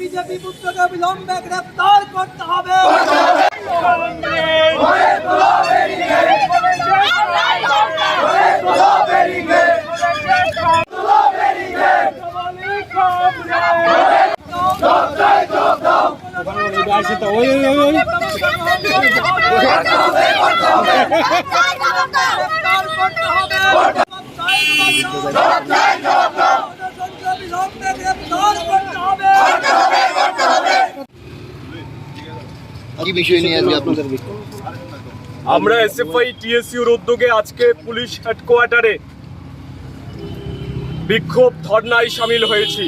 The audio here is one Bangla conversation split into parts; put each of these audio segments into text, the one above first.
বিজেপি পুত্রকে বিলম্বে গ্রেফতার করতে হবে। আমরা এসএফআই টিএসইউর উদ্যোগে আজকে পুলিশ হেডকোয়ার্টারে বিক্ষোভ ধর্নায় সামিল হয়েছি।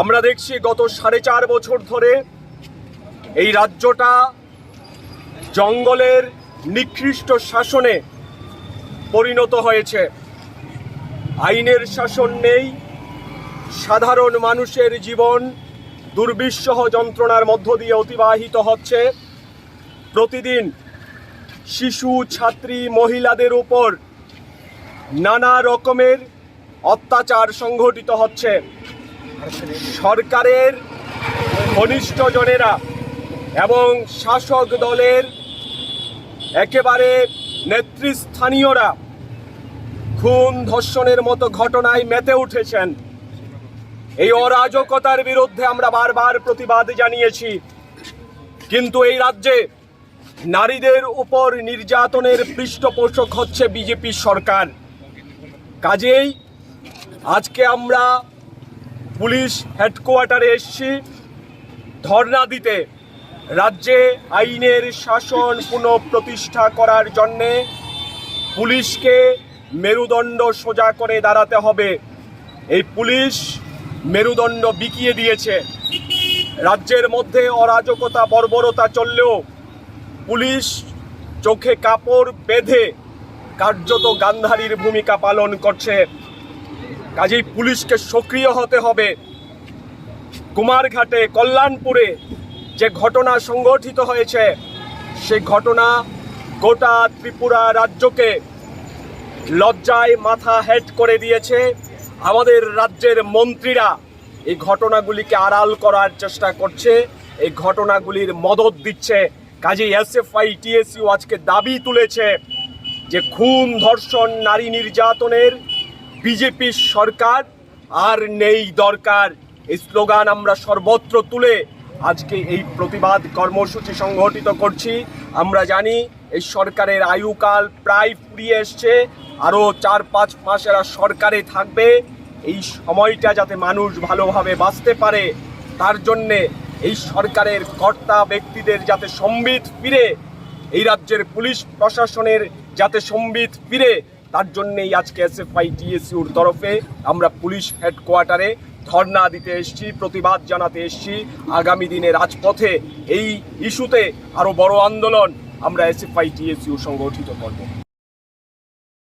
আমরা দেখছি গত 4.5 বছর ধরে এই রাজ্যটা জঙ্গলের নিকৃষ্ট শাসনে পরিণত হয়েছে। আইনের শাসন নেই, সাধারণ মানুষের জীবন দুর্বিষহ যন্ত্রণার মধ্য দিয়ে অতিবাহিত হচ্ছে। প্রতিদিন শিশু, ছাত্রী, মহিলাদের উপর নানা রকমের অত্যাচার সংঘটিত হচ্ছে। সরকারের ঘনিষ্ঠজনেরা এবং শাসক দলের একেবারে নেতৃস্থানীয়রা খুন ধর্ষণের মতো ঘটনায় মেতে উঠেছেন। এই অরাজকতার বিরুদ্ধে আমরা বারবার প্রতিবাদ জানিয়েছি, কিন্তু এই রাজ্যে নারীদের উপর নির্যাতনের পৃষ্ঠপোষক হচ্ছে বিজেপি সরকার। কাজেই আজকে আমরা পুলিশ হেডকোয়ার্টারে এসেছি ধর্ণা দিতে। রাজ্যে আইনের শাসন পুনঃপ্রতিষ্ঠা করার জন্যে পুলিশকে মেরুদণ্ড সোজা করে দাঁড়াতে হবে। এই পুলিশ মেরুদণ্ড বিকিয়ে দিয়েছে। রাজ্যের মধ্যে অরাজকতা, বর্বরতা চললেও পুলিশ চোখে কাপড় বেঁধে কার্যত গান্ধারীর ভূমিকা পালন করছে। কাজেই পুলিশকে সক্রিয় হতে হবে। কুমারঘাটে, কল্যাণপুরে যে ঘটনা সংঘটিত হয়েছে, সেই ঘটনা গোটা ত্রিপুরা রাজ্যকে লজ্জায় মাথা হেট করে দিয়েছে। আমাদের রাজ্যের মন্ত্রীরা এই ঘটনাগুলিকে আড়াল করার চেষ্টা করছে, এই ঘটনাগুলির মদত দিচ্ছে। কাজেই এসএফআই টিএসইউ আজকে দাবি তুলেছে যে খুন, ধর্ষণ, নারী নির্যাতনের বিজেপি সরকার আর নেই দরকার। এই স্লোগান আমরা সর্বত্র তুলে আজকে এই প্রতিবাদ কর্মসূচি সংগঠিত করছি। আমরা জানি এই সরকারের আয়ুকাল প্রায় ফুরিয়ে এসছে, আরও 4-5 মাস এরা সরকারে থাকবে। এই সময়টা যাতে মানুষ ভালোভাবে বাঁচতে পারে, তার জন্যে এই সরকারের কর্তা ব্যক্তিদের যাতে সম্বিত ফিরে, এই রাজ্যের পুলিশ প্রশাসনের যাতে সম্বিত ফিরে, তার জন্যেই আজকে এসএফআই টিএসইউর তরফে আমরা পুলিশ হেডকোয়ার্টারে ধর্ণা দিতে এসেছি, প্রতিবাদ জানাতে এসেছি। আগামী দিনে রাজপথে এই ইস্যুতে আরও বড় আন্দোলন আমরা এসএফআই টিএসইউ সংগঠিত করব।